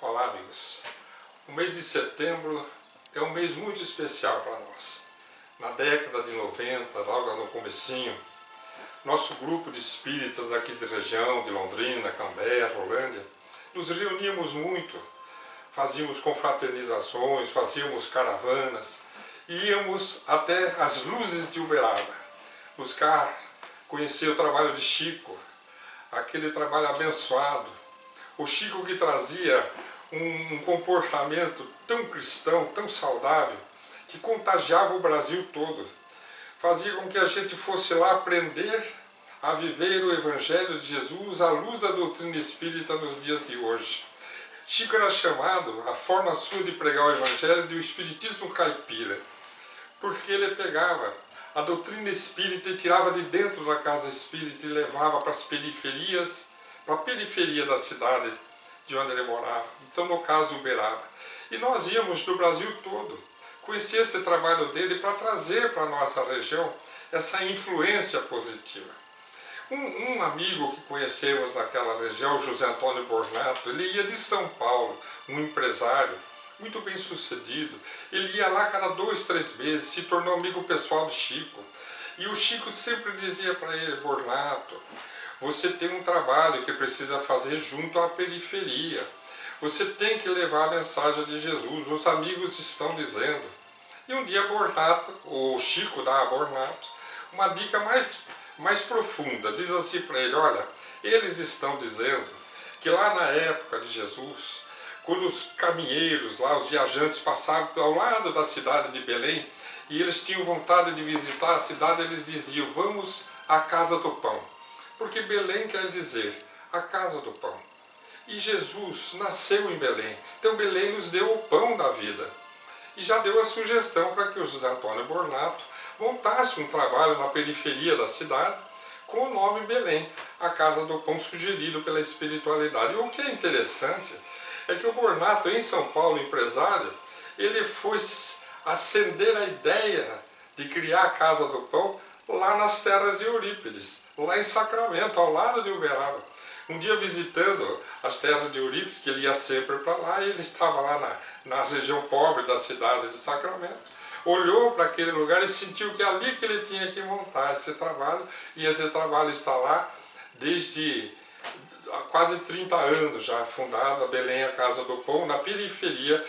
Olá, amigos. O mês de setembro é um mês muito especial para nós. Na década de 90, logo no comecinho, nosso grupo de espíritas daqui da região, de Londrina, Cambé, Rolândia, nos reuníamos muito, fazíamos confraternizações, fazíamos caravanas, e íamos até as luzes de Uberaba, buscar conhecer o trabalho de Chico, aquele trabalho abençoado. O Chico que trazia um comportamento tão cristão, tão saudável, que contagiava o Brasil todo. Fazia com que a gente fosse lá aprender a viver o Evangelho de Jesus à luz da doutrina espírita nos dias de hoje. Chico era chamado, a forma sua de pregar o Evangelho, de o espiritismo caipira, porque ele pegava a doutrina espírita e tirava de dentro da casa espírita e levava para as periferias, para a periferia da cidade de onde ele morava, então no caso Uberaba. E nós íamos do Brasil todo conhecer esse trabalho dele para trazer para a nossa região essa influência positiva. Um amigo que conhecemos naquela região, José Antônio Bornato, ele ia de São Paulo, um empresário muito bem sucedido. Ele ia lá cada 2, 3 meses, se tornou amigo pessoal de Chico. E o Chico sempre dizia para ele: Bornato, você tem um trabalho que precisa fazer junto à periferia. Você tem que levar a mensagem de Jesus, os amigos estão dizendo. E um dia Bornato, o Chico dá a Bornato uma dica mais profunda. Diz assim para ele: olha, eles estão dizendo que lá na época de Jesus, quando os caminheiros, lá, os viajantes passavam ao lado da cidade de Belém e eles tinham vontade de visitar a cidade, eles diziam: vamos à casa do pão. Porque Belém quer dizer a casa do pão. E Jesus nasceu em Belém. Então Belém nos deu o pão da vida. E já deu a sugestão para que o José Antônio Bornato montasse um trabalho na periferia da cidade com o nome Belém, a casa do pão, sugerido pela espiritualidade. E o que é interessante é que o Bornato, em São Paulo, empresário, ele foi acender a ideia de criar a casa do pão lá nas terras de Eurípides, lá em Sacramento, ao lado de Uberaba. Um dia visitando as terras de Eurípides, que ele ia sempre para lá, e ele estava lá na região pobre da cidade de Sacramento, olhou para aquele lugar e sentiu que é ali que ele tinha que montar esse trabalho, e esse trabalho está lá desde há quase 30 anos já, fundada Belém, a Casa do Pão, na periferia,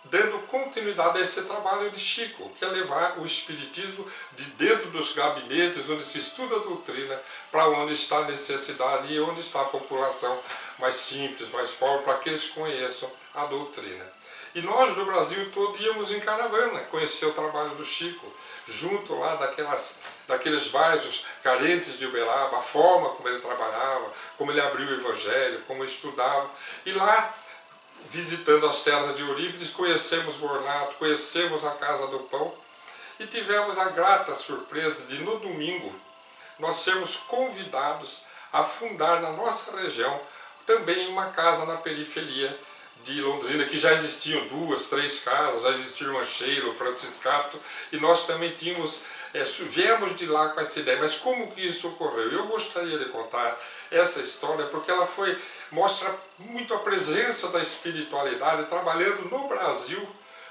dando continuidade a esse trabalho de Chico, que é levar o espiritismo de dentro dos gabinetes onde se estuda a doutrina, para onde está a necessidade e onde está a população mais simples, mais pobre, para que eles conheçam a doutrina. E nós do Brasil todo íamos em caravana conhecer o trabalho do Chico, junto lá daqueles bairros carentes de Uberaba, a forma como ele trabalhava, como ele abriu o Evangelho, como estudava. E lá, visitando as terras de Eurípides, conhecemos Bornato, conhecemos a Casa do Pão e tivemos a grata surpresa de, no domingo, nós sermos convidados a fundar na nossa região também uma casa na periferia de Londrina, que já existiam 2, 3 casas, já existia o Mancheiro, o Franciscato, e nós também viemos de lá com essa ideia. Mas como que isso ocorreu? Eu gostaria de contar essa história porque ela mostra muito a presença da espiritualidade trabalhando no Brasil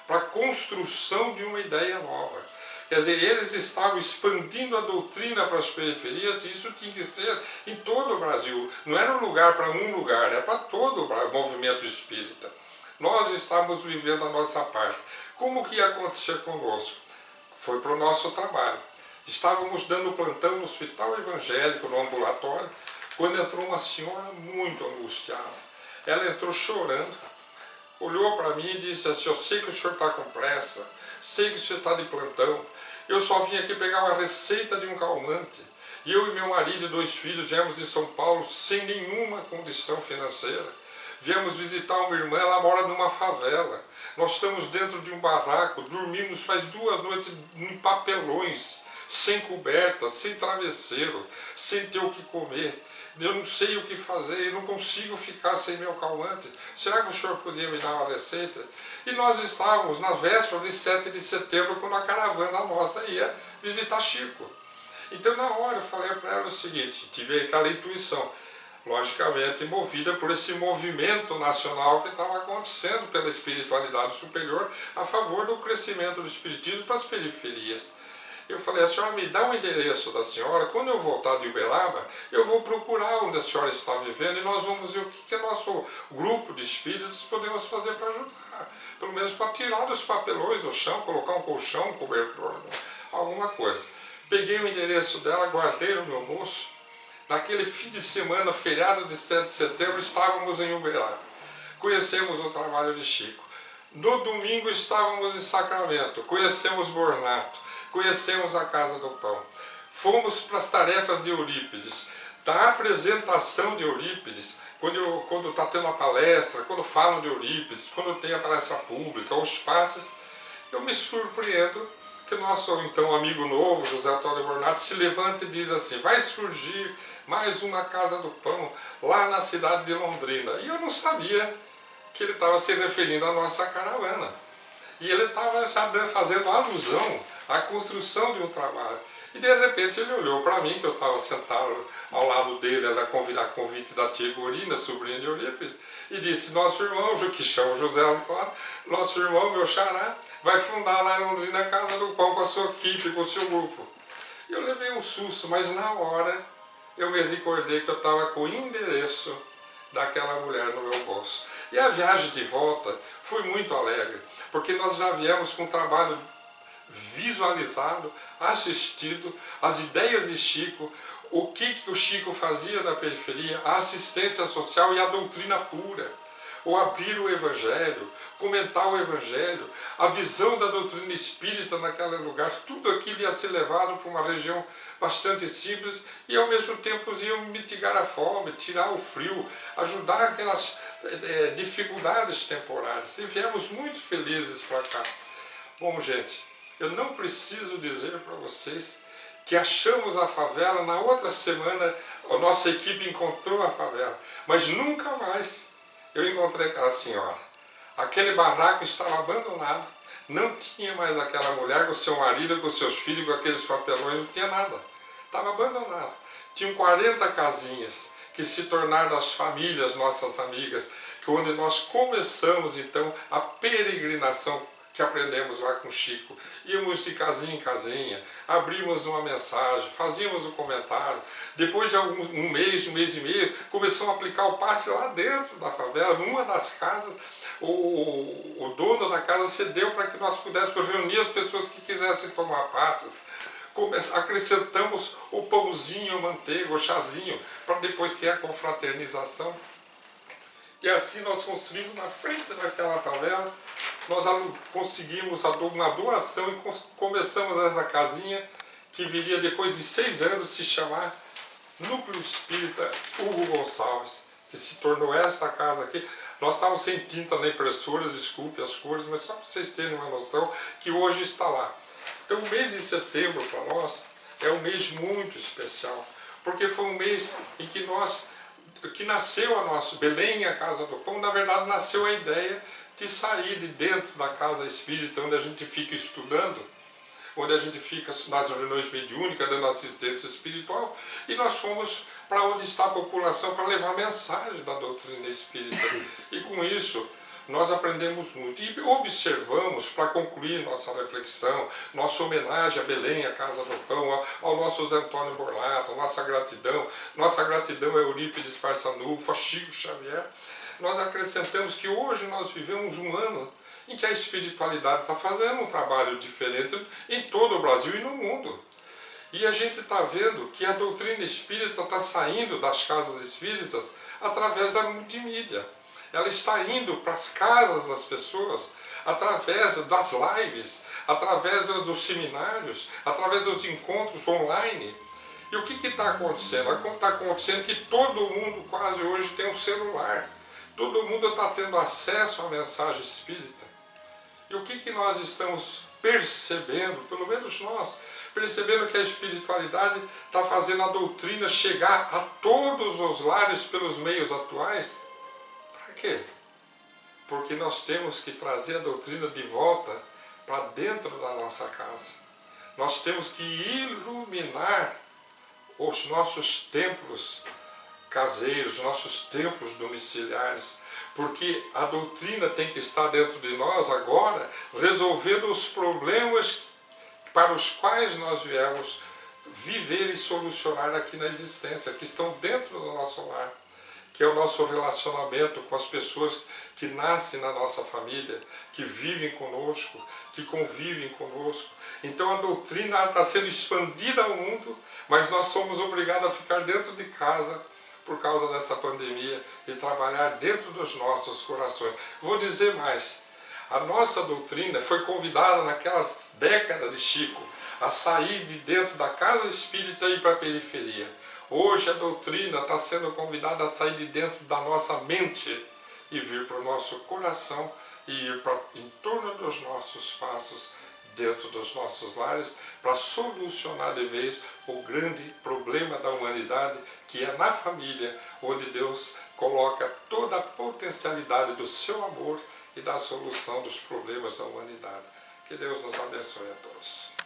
para a construção de uma ideia nova. Quer dizer, eles estavam expandindo a doutrina para as periferias, e isso tinha que ser em todo o Brasil. Não era um lugar para um lugar, era para todo o movimento espírita. Nós estávamos vivendo a nossa parte. Como que ia acontecer conosco? Foi para o nosso trabalho. Estávamos dando plantão no hospital evangélico, no ambulatório, quando entrou uma senhora muito angustiada. Ela entrou chorando, olhou para mim e disse assim: eu sei que o senhor está com pressa, sei que o senhor está de plantão, eu só vim aqui pegar uma receita de um calmante. E eu e meu marido e 2 filhos viemos de São Paulo sem nenhuma condição financeira. Viemos visitar uma irmã, ela mora numa favela. Nós estamos dentro de um barraco, dormimos faz 2 noites em papelões, sem coberta, sem travesseiro, sem ter o que comer. Eu não sei o que fazer, eu não consigo ficar sem meu calmante. Será que o senhor podia me dar uma receita? E nós estávamos na véspera de 7 de setembro, quando a caravana nossa ia visitar Chico. Então na hora eu falei para ela o seguinte, tive aquela intuição: logicamente movida por esse movimento nacional que estava acontecendo pela espiritualidade superior a favor do crescimento do espiritismo para as periferias. Eu falei, a senhora me dá o endereço da senhora, quando eu voltar de Uberaba, eu vou procurar onde a senhora está vivendo e nós vamos ver o que nosso grupo de espíritos podemos fazer para ajudar. Pelo menos para tirar dos papelões do chão, colocar um colchão, um cobertor, alguma coisa. Peguei o endereço dela, guardei no meu bolso. Naquele fim de semana, feriado de 7 de setembro, estávamos em Uberaba. Conhecemos o trabalho de Chico. No domingo estávamos em Sacramento, conhecemos Bornato, conhecemos a Casa do Pão. Fomos para as tarefas de Eurípides. Da apresentação de Eurípides, quando está tendo a palestra, quando falam de Eurípides, quando tem a palestra pública, os passes, eu me surpreendo que o nosso então amigo novo, José Antônio Bornato, se levanta e diz assim, vai surgir mais uma Casa do Pão lá na cidade de Londrina. E eu não sabia que ele estava se referindo à nossa caravana. E ele estava já fazendo alusão à construção de um trabalho. E de repente ele olhou para mim, que eu estava sentado ao lado dele, a convite da tia Gorina, sobrinha de Eurípides, e disse, nosso irmão, que chama José Antônio, nosso irmão, meu xará, vai fundar lá em Londrina a Casa do Pão com a sua equipe, com o seu grupo. E eu levei um susto, mas na hora eu me recordei que eu estava com o endereço daquela mulher no meu bolso. E a viagem de volta foi muito alegre, porque nós já viemos com um trabalho visualizado, assistido, as ideias de Chico, o que o Chico fazia na periferia, a assistência social e a doutrina pura, o abrir o Evangelho, comentar o Evangelho, a visão da doutrina espírita naquele lugar, tudo aquilo ia ser levado para uma região bastante simples e ao mesmo tempo iam mitigar a fome, tirar o frio, ajudar aquelas dificuldades temporárias. E viemos muito felizes para cá. Bom, gente, eu não preciso dizer para vocês que achamos a favela, na outra semana a nossa equipe encontrou a favela, mas nunca mais eu encontrei aquela senhora. Aquele barraco estava abandonado, não tinha mais aquela mulher com seu marido, com seus filhos, com aqueles papelões, não tinha nada. Estava abandonado. Tinham 40 casinhas que se tornaram as famílias, nossas amigas, onde nós começamos então a peregrinação que aprendemos lá com Chico. Íamos de casinha em casinha, abrimos uma mensagem, fazíamos um comentário. Depois de um mês e meio, começamos a aplicar o passe lá dentro da favela, numa das casas. O dono da casa cedeu para que nós pudéssemos reunir as pessoas que quisessem tomar passes. Acrescentamos o pãozinho, a manteiga, o chazinho, para depois ter a confraternização. E assim nós construímos na frente daquela favela, nós conseguimos uma doação e começamos essa casinha que viria depois de 6 anos se chamar Núcleo Espírita Hugo Gonçalves, que se tornou esta casa aqui. Nós estávamos sem tinta na impressora, desculpe as cores, mas só para vocês terem uma noção que hoje está lá. Então o mês de setembro para nós é um mês muito especial, porque foi um mês em que nasceu a nossa Belém, a Casa do Pão. Na verdade nasceu a ideia de sair de dentro da casa espírita, onde a gente fica estudando, onde a gente fica nas reuniões mediúnicas, dando assistência espiritual, e nós fomos para onde está a população para levar a mensagem da doutrina espírita. E com isso nós aprendemos muito e observamos, para concluir nossa reflexão, nossa homenagem a Belém, a Casa do Pão, ao nosso José Antônio Bornato, nossa gratidão a Eurípides Barçanufo, a Chico Xavier. Nós acrescentamos que hoje nós vivemos um ano em que a espiritualidade está fazendo um trabalho diferente em todo o Brasil e no mundo. E a gente está vendo que a doutrina espírita está saindo das casas espíritas através da multimídia. Ela está indo para as casas das pessoas através das lives, através dos seminários, através dos encontros online. E o que está acontecendo? Está acontecendo que todo mundo quase hoje tem um celular. Todo mundo está tendo acesso à mensagem espírita. E o que nós estamos percebendo, pelo menos nós, percebendo que a espiritualidade está fazendo a doutrina chegar a todos os lares pelos meios atuais? Para quê? Porque nós temos que trazer a doutrina de volta para dentro da nossa casa. Nós temos que iluminar os nossos templos caseiros, nossos templos domiciliares, porque a doutrina tem que estar dentro de nós agora, resolvendo os problemas para os quais nós viemos viver e solucionar aqui na existência, que estão dentro do nosso lar, que é o nosso relacionamento com as pessoas que nascem na nossa família, que vivem conosco, que convivem conosco. Então a doutrina está sendo expandida ao mundo, mas nós somos obrigados a ficar dentro de casa por causa dessa pandemia e trabalhar dentro dos nossos corações. Vou dizer mais, a nossa doutrina foi convidada naquelas décadas de Chico a sair de dentro da casa espírita e ir para a periferia. Hoje a doutrina está sendo convidada a sair de dentro da nossa mente e vir para o nosso coração e ir em torno dos nossos passos, dentro dos nossos lares, para solucionar de vez o grande problema da humanidade, que é na família, onde Deus coloca toda a potencialidade do seu amor e da solução dos problemas da humanidade. Que Deus nos abençoe a todos.